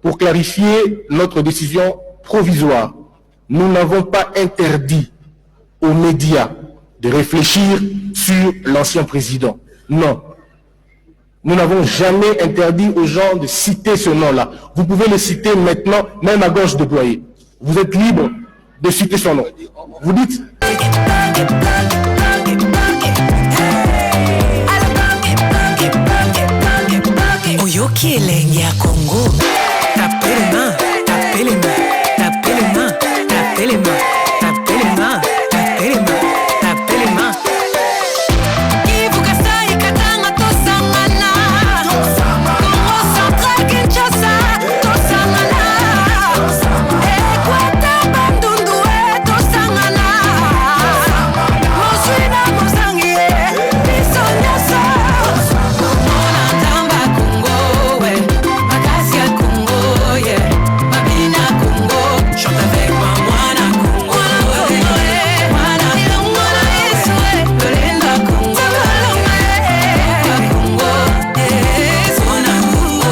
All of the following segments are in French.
Pour clarifier notre décision provisoire, nous n'avons pas interdit aux médias de réfléchir sur l'ancien président. Non. Nous n'avons jamais interdit aux gens de citer ce nom-là. Vous pouvez le citer maintenant, même à gauche déployée. Vous êtes libre de citer son nom. Vous dites... Oyoki elenge ya Congo. Tapez les mains, tapez les mains, tapez les mains, tapez les mains, tapez les mains, tapez les mains, tapez les mains. Kivuka sai katanga tosangana. Congo Central Kinshasa tosangana. Ekwata bandundu tosangana. Moswina mosangi biso nyasa. Mona tamba Congo we, Makasia Congo yeah, Babina Congo, chante avec moi Mwana Congo, Mwana Ilongona Iswe, Belinda Congo, Congo, Sona Congo,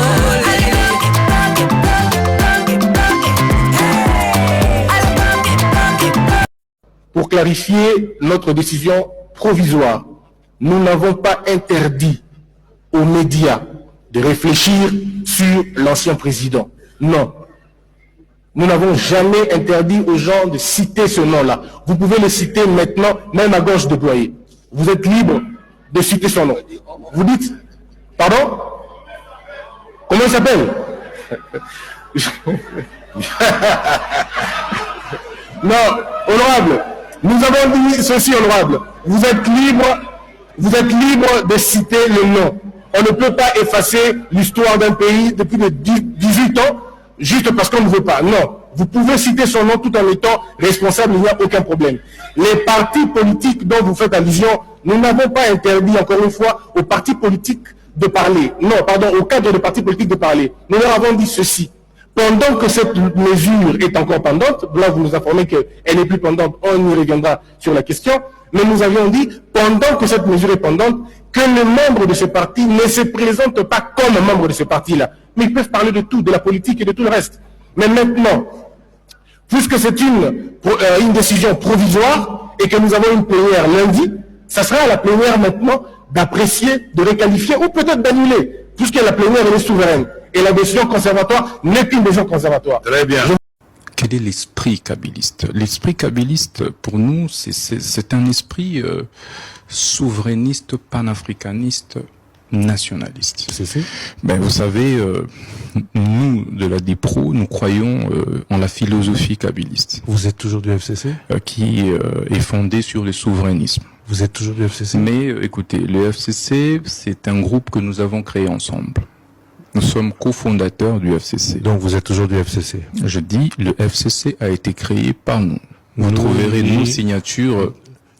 Pour clarifier notre décision provisoire, nous n'avons pas interdit aux médias de réfléchir sur l'ancien président. Non. Nous n'avons jamais interdit aux gens de citer ce nom-là. Vous pouvez le citer maintenant, même à gauche déployée. Vous êtes libre de citer son nom. Vous dites, pardon? Comment il s'appelle? Non, honorable. Nous avons dit ceci, honorable. Vous êtes libre de citer le nom. On ne peut pas effacer l'histoire d'un pays depuis 18 ans, juste parce qu'on ne veut pas. Non. Vous pouvez citer son nom tout en étant responsable, il n'y a aucun problème. Les partis politiques dont vous faites allusion, nous n'avons pas interdit, encore une fois, aux partis politiques de parler. Non, pardon, au cadre des partis politiques de parler. Nous leur avons dit ceci. Pendant que cette mesure est encore pendante, là vous nous informez qu'elle n'est plus pendante, on y reviendra sur la question, mais nous avions dit, pendant que cette mesure est pendante, que les membres de ce parti ne se présentent pas comme membres de ce parti-là. Mais ils peuvent parler de tout, de la politique et de tout le reste. Mais maintenant, puisque c'est une décision provisoire et que nous avons une plénière lundi, ça sera à la plénière maintenant d'apprécier, de requalifier ou peut-être d'annuler, puisque la plénière elle est souveraine. Et la décision conservatoire n'est qu'une décision conservatoire. Très bien. Quel est l'esprit kabyliste? L'esprit kabyliste, pour nous, c'est un esprit souverainiste, panafricaniste, nationaliste. Ben, vous savez, nous, de la DIPRO, nous croyons en la philosophie kabyliste. Vous êtes toujours du FCC? Qui est fondée sur le souverainisme. Vous êtes toujours du FCC? Mais écoutez, le FCC, c'est un groupe que nous avons créé ensemble. Nous sommes cofondateurs du FCC. Donc vous êtes toujours du FCC? Je dis, le FCC a été créé par nous. Vous trouverez nos signatures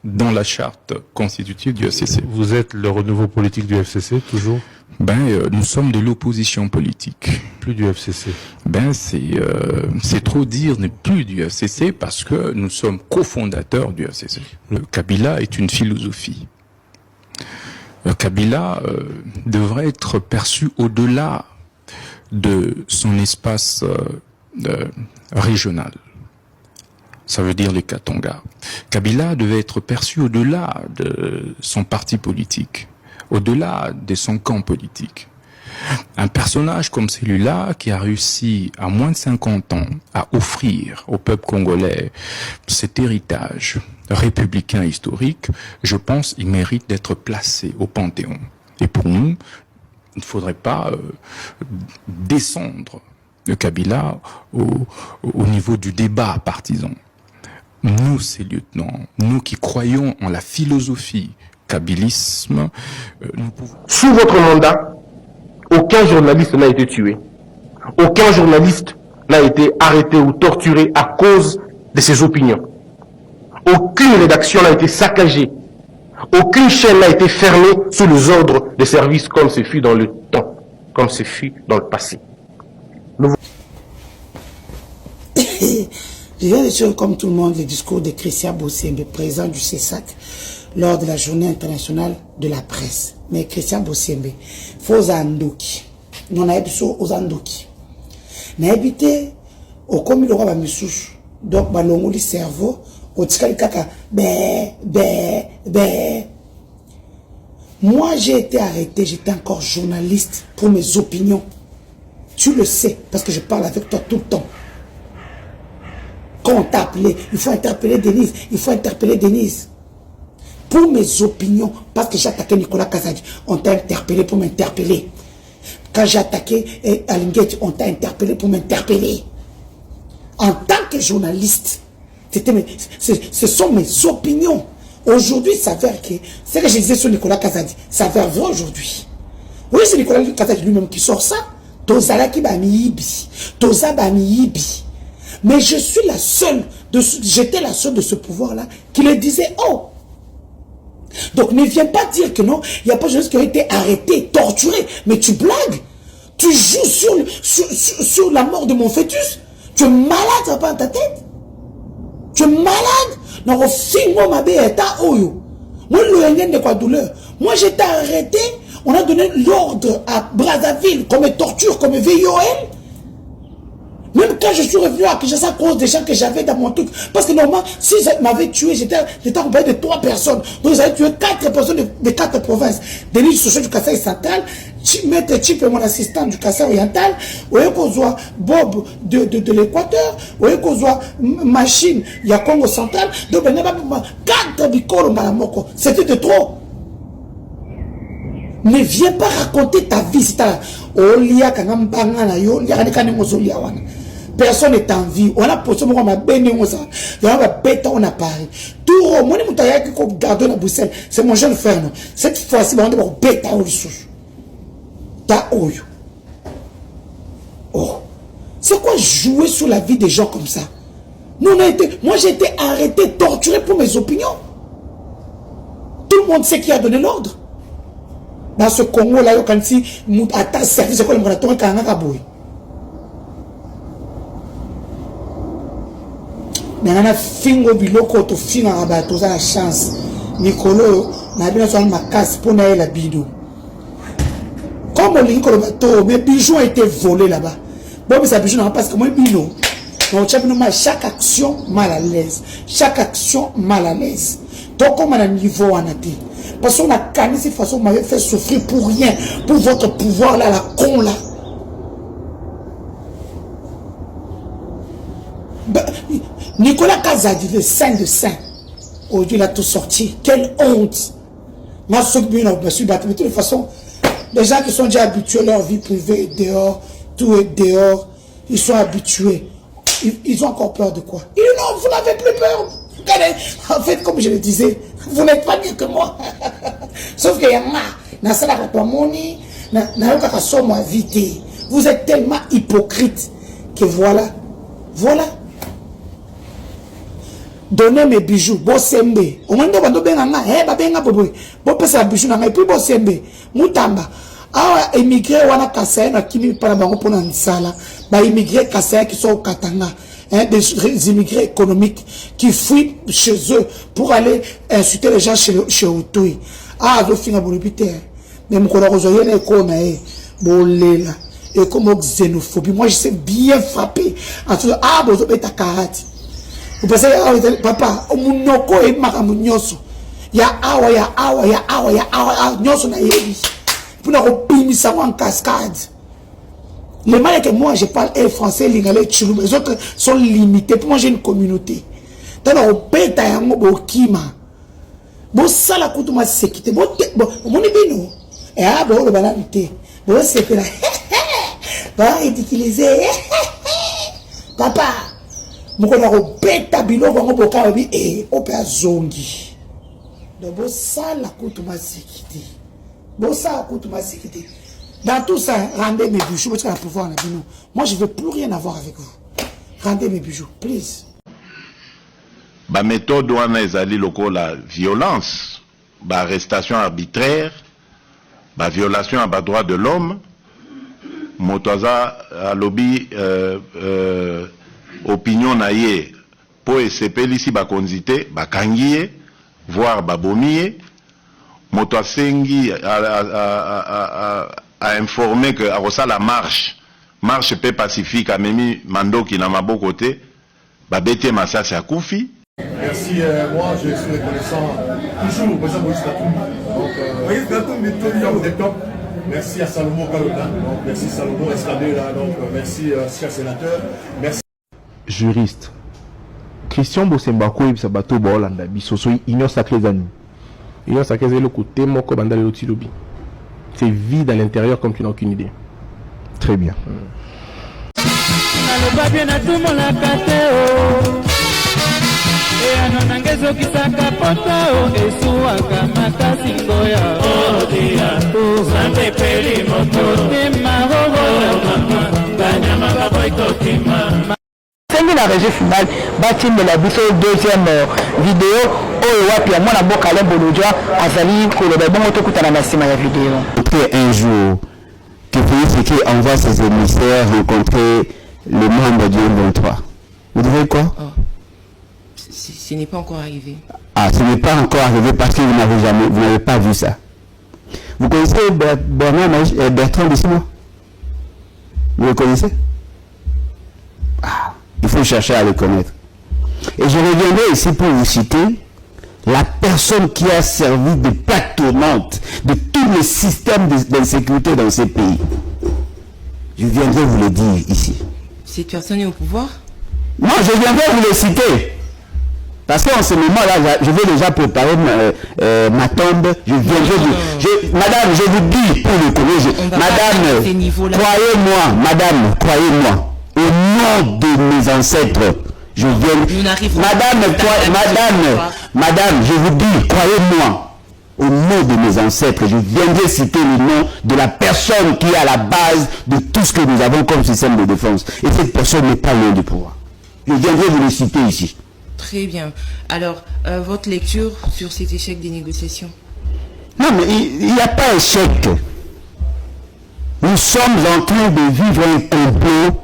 dans la charte constitutive du FCC. Vous êtes le renouveau politique du FCC, toujours? Ben, nous sommes de l'opposition politique. Plus du FCC? Ben, c'est trop dire ne plus du FCC parce que nous sommes cofondateurs du FCC. Le Kabila est une philosophie. Kabila devrait être perçu au-delà de son espace régional. Ça veut dire les Katanga. Kabila devait être perçu au-delà de son parti politique, au-delà de son camp politique. Un personnage comme celui-là, qui a réussi à moins de 50 ans à offrir au peuple congolais cet héritage républicain historique, je pense qu'il mérite d'être placé au Panthéon. Et pour nous, il ne faudrait pas descendre de Kabila au niveau du débat partisan. Nous, ces lieutenants, nous qui croyons en la philosophie kabylisme, nous pouvons... Sous votre mandat, aucun journaliste n'a été tué. Aucun journaliste n'a été arrêté ou torturé à cause de ses opinions. Aucune rédaction n'a été saccagée. Aucune chaîne n'a été fermée sous les ordres des services comme ce fut dans le temps, comme ce fut dans le passé. Je viens de suivre comme tout le monde le discours de Christian Bossembe, président du CESAC, lors de la journée internationale de la presse. Mais Christian Bossembe, faut Zandoki. Nous avons besoin aux Zandoki. n'a habité au commis le roi Bamisouche. Donc, balongo le cerveau, au tikali kaka, Moi, j'ai été arrêté, j'étais encore journaliste pour mes opinions. Tu le sais, parce que je parle avec toi tout le temps. Quand on t'a appelé, il faut interpeller Denise, il faut interpeller Denise. Pour mes opinions, parce que j'ai attaqué Nicolas Kazadi, on t'a interpellé pour m'interpeller. Quand j'ai attaqué Alinguet, on t'a interpellé pour m'interpeller. En tant que journaliste, ce sont mes opinions. Aujourd'hui, ça s'avère que ce que je disais sur Nicolas Kazadi, ça s'avère vrai aujourd'hui. Oui, c'est Nicolas Kazadi lui-même qui sort ça. Tozalaki bamiyibi, Toza bamiyibi. Mais je suis la seule, j'étais la seule de ce pouvoir-là qui le disait, oh. Donc ne viens pas dire que non, il n'y a pas de gens qui ont été arrêtés, torturés. Mais tu blagues. Tu joues sur la mort de mon fœtus. Tu es malade, ça va pas dans ta tête. Tu es malade. Non, au film, ma belle est à Oyo. Moi, le de quoi douleur. Moi, j'étais arrêté. On a donné l'ordre à Brazzaville, comme torture, comme VIOL. Même quand je suis revenu à Kinshasa à cause des gens que j'avais dans mon truc. Parce que normalement, si je m'avais tué, j'étais accompagné de 3 personnes. Donc ils avaient tué 4 personnes de 4 provinces. Denis Soso du Kassai central, Maître Chip et mon assistant du Kassai oriental, Oyekozwa Bob de l'Équateur, Oyekozwa Machine, il y a Congo central. Donc il y a 4 bikoro malamoko. C'était de trop. Ne viens pas raconter ta vie. Si t'as Olia Kangambanga na yo, personne n'est en vie. On a posé mon béni, on a bêta, on a parlé. Tout le monde qui garde la Bruxelles, c'est mon jeune frère. Cette fois-ci, on a bêta au sous. Ta oyo. Oh. C'est quoi jouer sur la vie des gens comme ça? Nous, moi, j'ai été arrêté, torturé pour mes opinions. Tout le monde sait qui a donné l'ordre. Dans ce Congo-là, quand si à ta service, c'est quoi le marathon qui a un raboué? Mais on a fingo biloko to finga rabato ça la chance. Nicolo na bien sur ma casse pour naï la bidou. Comme on licolo bateau, mes bijoux ont été volés là-bas. Bon, mais ça bijoux n'a pas parce que moi bino. Donc chaque action mal à l'aise, chaque action mal à l'aise. Donc comme on a niveau en athée. Parce qu'on a canné cette façon, on m'avait fait souffrir pour rien, pour votre pouvoir là, la con là. Nicolas Kazadi, le saint de saint, aujourd'hui il a tout sorti. Quelle honte! Moi, je me suis battu. Mais de toute façon, les gens qui sont déjà habitués à leur vie privée, dehors, tout est dehors, ils sont habitués. Ils ont encore peur de quoi? Non, vous n'avez plus peur. En fait, comme je le disais, vous n'êtes pas mieux que moi. Sauf qu'il y a vous êtes tellement hypocrite que voilà. Donnez mes bijoux, bosembe. Au moins, on benga bobo. Bo pesa bijoux na puis bosembe. Mutamba. Ah, émigré wana Kassai na kimi para bango pona nsala. Ba immigré Kassai qui sont au Katanga. Des immigrés économiques qui fuient chez eux pour aller insulter les gens chez Outouy. Ah, je finis à vous répéter. Mais mon collègue Ozoyen est comme Bolela. Et comme xénophobie. Moi, je sais bien frapper. Ah, vous avez ta karate. Vous pensez, papa, Omunoko et Makamunyoso. Ya awa, nyoso na yebi. Pour nous repimir en cascade. Les mal que moi, je parle français, lingale, chilou. Les autres sont limités. Pour moi, j'ai une communauté. Dans le bêta, il y a un kima. Bon, ça, la coûte, moi, c'est quitté. Bon, mon ébino. Et ah, bon, le banalité. Bon, c'est que là. Va ridiculiser. Papa. Mon bêta, bino, bon, bon, bon, et au père zongi. Donc, bon, ça, la coûte, moi, c'est quitté. Bon, ça, la coûte, moi, c'est quitté. Dans tout ça, rendez mes bijoux. Parce que la pouvoir, moi, je ne veux plus rien avoir avec vous. Rendez mes bijoux, please. La méthode où on a la violence, l'arrestation arbitraire, la violation à droit de l'homme, motoza à lobby opinion naie pour essayer ici ba konzité, ba kangié, voire ba bomié, motoasengi à informer que à la marche marche paix pacifique amemi mandoki na maboko te babete masasi ya kufi. Merci, moi je suis reconnaissant toujours au président Moïse Katumbi. Donc, Moïse Katumbi, tout le top. Merci à Salomon Kalota. Donc, merci Salomon Escadé là. Donc, merci, cher sénateur. Merci. Juriste. Christian Bosembako et Sabato Bolanda, Bisoso, Union Sacrée Zani. Union Sacrée, c'est le côté Moko Bandal Lotilobi. C'est vide à l'intérieur comme tu n'as aucune idée. Très bien. La régie finale, bâtiment de la deuxième vidéo, moi la Calais Bolodja, Azali, Koloba, bon, on la vidéo. Un jour, que Félix Tshisekedi envoie ses émissaires rencontrer le membre du M23. Vous direz quoi? Ce n'est pas encore arrivé. Ah, ce n'est pas encore arrivé parce que vous n'avez pas vu ça. Vous connaissez Bertrand de Simon? Vous le connaissez? Ah, il faut chercher à le connaître. Et je reviendrai ici pour vous citer la personne qui a servi de plaque tournante de tous les systèmes d'insécurité dans ces pays. Je viendrai vous le dire ici. Cette personne est au pouvoir? Non, je viendrai vous le citer. Parce qu'en ce moment-là, je vais déjà préparer ma tombe. Je viendrai madame, je vous dis pour le connaître. Madame, croyez-moi, au nom de mes ancêtres, je viens. Madame, je vous dis, croyez-moi, au nom de mes ancêtres, je viendrai citer le nom de la personne qui est à la base de tout ce que nous avons comme système de défense. Et cette personne n'est pas loin du pouvoir. Je viendrai vous le citer ici. Très bien. Alors, votre lecture sur cet échec des négociations? Non, mais il n'y a pas échec. Nous sommes en train de vivre un complot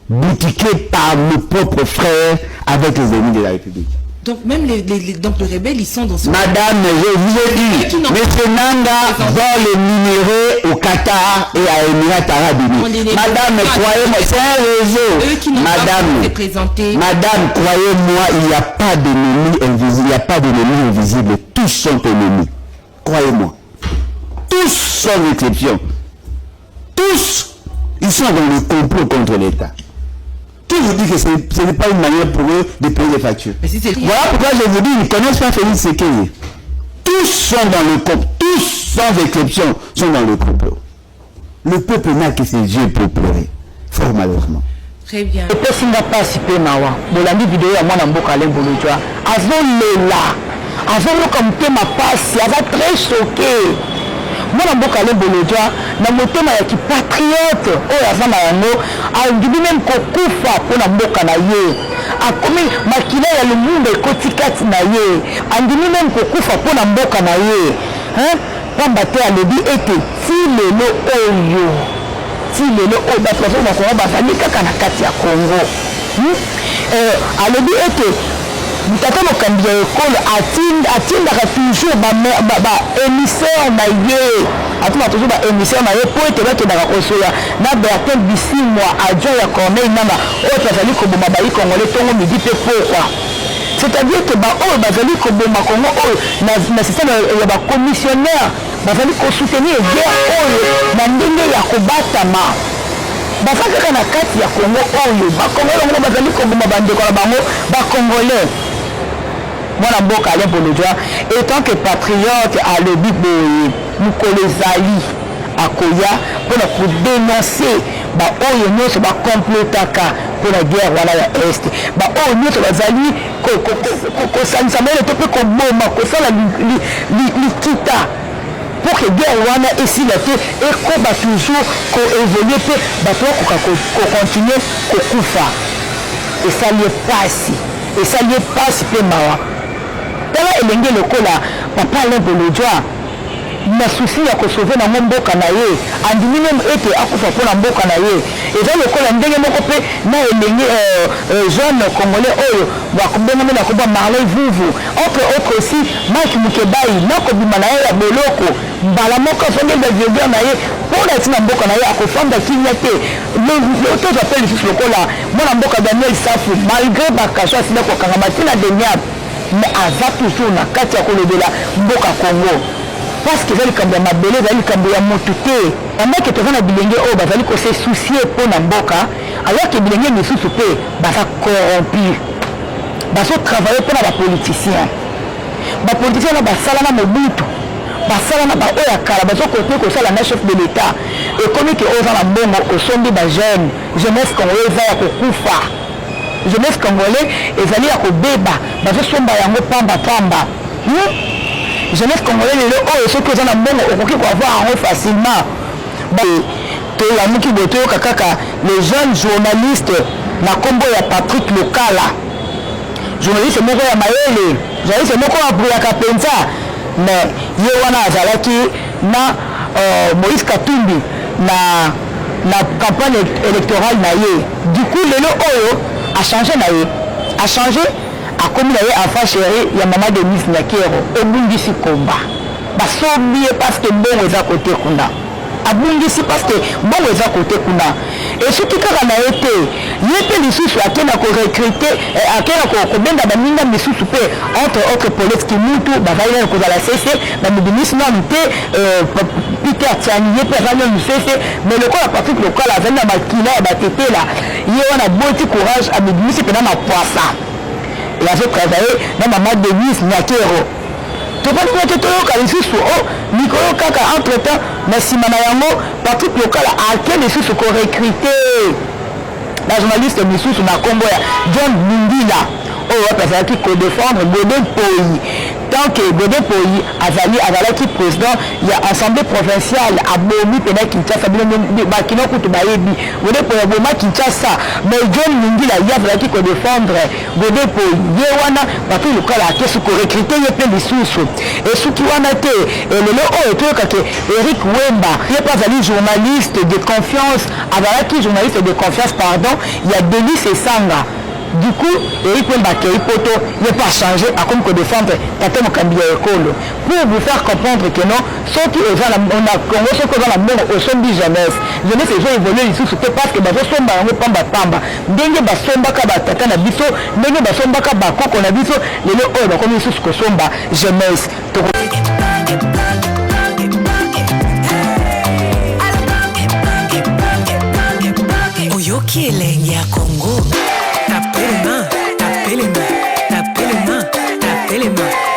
boutiqué par nos propres frères avec les ennemis de la République. Donc même les rebelles, ils sont dans ce... Madame, je vous ai dit, M. Nanga vend les minéraux au Qatar et à Émirats Arabes Unis. Madame, croyez-moi, c'est un réseau. Madame, croyez-moi, il n'y a pas d'ennemis invisibles. Il n'y a pas d'ennemis invisibles. Tous sont ennemis. Croyez-moi. Tous sans exception. Tous, ils sont dans le complot contre l'État. Je vous dis que ce n'est pas une manière pour eux de payer les factures. Voilà pourquoi je vous dis, ils ne connaissent pas Félix Tshisekedi. Tous sont dans le complot, tous sans exception sont dans le complot. Le peuple n'a que ses yeux pour pleurer, fort malheureusement. Très bien. Le peuple n'a pas si peu mawa. Bolandi vidéo à moi dans Bokalem Bolodja. Avant le là, avant le comité ma passe, il y avait très choqué. Moi na Bokalem Bolodja, na motema ya ki patriote, oyo azama yango, andibi même kokufa pour na mboka na ye. Akomi makila ya lumumba ekotikati na ye. Andibi même kokufa pour na mboka na ye. Hein? Pamba te alobi ete ti lelo oyo. Ti lelo oyo bato na Kongo bazali kaka na kati ya Kongo. Alobi ete Mutata mokambi ya ekolo atindaka toujours émissaire na ye. Atuma toujours émissaire na ye po ete bakendaka kosola na Bertin Bisimwa adjoint ya Corneille Nanga oyo bazali koboma bayi Congolais ntongo midi mpe pokwa. C'est-à-dire que oyo bazali koboma Congo oyo na système ya bacommissionnaire bazali kosoutenir guerre oyo na ndenge ya kobatama. Baza kaka na kati ya Congo oyo bakongolais bango bazali koboma bandeko na bango bacongolais. Moi na mboka ale Bolodja étant que patriote à le biboye mukolo ezali akoya pour dénoncer ba oyo nyonso ba complotaka pour la guerre wana ya est ba oyo nyonso bazali kosanisa mbele to pe koboma kosala likita pour que guerre wana esila te ekoba toujours koévolue pe bato kokontinue kokufa esali pasi pe mawa tala elenge lokola papa ale Bolodja na souci ya kosauve na mboka na ye andimi même ete akufa mpona mboka na ye eza lokola ndenge moko mpe na elenge jeune congolais oyo bakobengami na koba Marley Vuvu entre autres aussi Mike Mukebai nakobima na ye ya boloko mbala moko asongi behavieur na ye mpona etina mboka na ye akofanda kinya te otozo apele lisusu lokola mwana mboka Daniel Safu malgré bakasho asila kokangama tina deniable mais aza toujours na kati ya kolobela mboka Congo parce que ezali likambo ya mabele ezali likambo ya motu te andaki toza na bilenge oyo bazali kose soucie mpona mboka alors ke bilenge misusu mpe baza corrompu bazotravaille mpona bapoliticien na basala na mobutu basala na baoyo ya kala bazokote kosala na chef de l'état ekomi ke oza na mbongo osombi bajeune jeunesse congolais eza ya kokufa jeunesse congolais ezali ya kobeba bazosomba yango pamba jeunesse congolais lelo oyo soki oza na mbongo okoki koavoir yango facilement toyamuki boye toyoka kaka le jeune journaliste na nkombo ya Patrick Lokala journaliste moko ya mayele journaliste moko abuyaka mpenza mais ye wana azalaki na Moïse Katumbi na campagne électorale na ye du coup lelo oyo a changé na ye a changé akomi na ye enfant chéri ya mama Denise Nyakero ebungisi komba basombi ye parce que mbongo eza kote kuna abungisi parce que mbongo eza kote kuna esuki kaka na ye te ye mpe lisusu akenda korecrute akenda kobenga baninga misusu mpe entre autres Poleski Mutu bazali nani kozala sese na mibimisi nanu te Peter Tiani ye mpe azali nanu sese mais lokola Patrick Lokala azali na makila ya batetela ye wana boti courage amibimisi mpe na mapoasa azotravaille na mama Denise Nyakero toponi te toyoka lisusu mikolo kaka entre temps na nsima na yango Patrick Lokala ake lisusu korecrute na journaliste misusu na nkombo ya John Mundila oyo wapi azalaki kodefendre Godin Poyi tant que Godin Poyi azalaki président ya assemblée provinciale abomi pena Kinshasa bakino kutu bayebi Godin Poyi aboma Kinshasa mais John Mundila ye azalaki kodefendre Godin Poyi ye wana Patrick Lokala ake su korecrute ye mpe lisusu esuki wana te lelo oyo toyokake Eric Wemba ye mpe azali journaliste de confiance azalaki journaliste de confiance pardon ya Denis Esanga. Du coup, Eric Wemba kei poto n'est pas changé à comme que défendre Tata Mokambi à l'école pour vous faire comprendre que non, ceux qui ont la Congo, ceux qui ont la mort au son du jeunesse, jeunesse ils ont évolué ici c'était parce que bazo somba yango pamba ndenge basomba ka batata na biso ndenge basomba ka bakoko na biso lelo oyo bakomi ici ko somba jeunesse Oyoki elengi ya Congo. Tapez les mains, tapez les mains, tapez les mains, tapez les mains.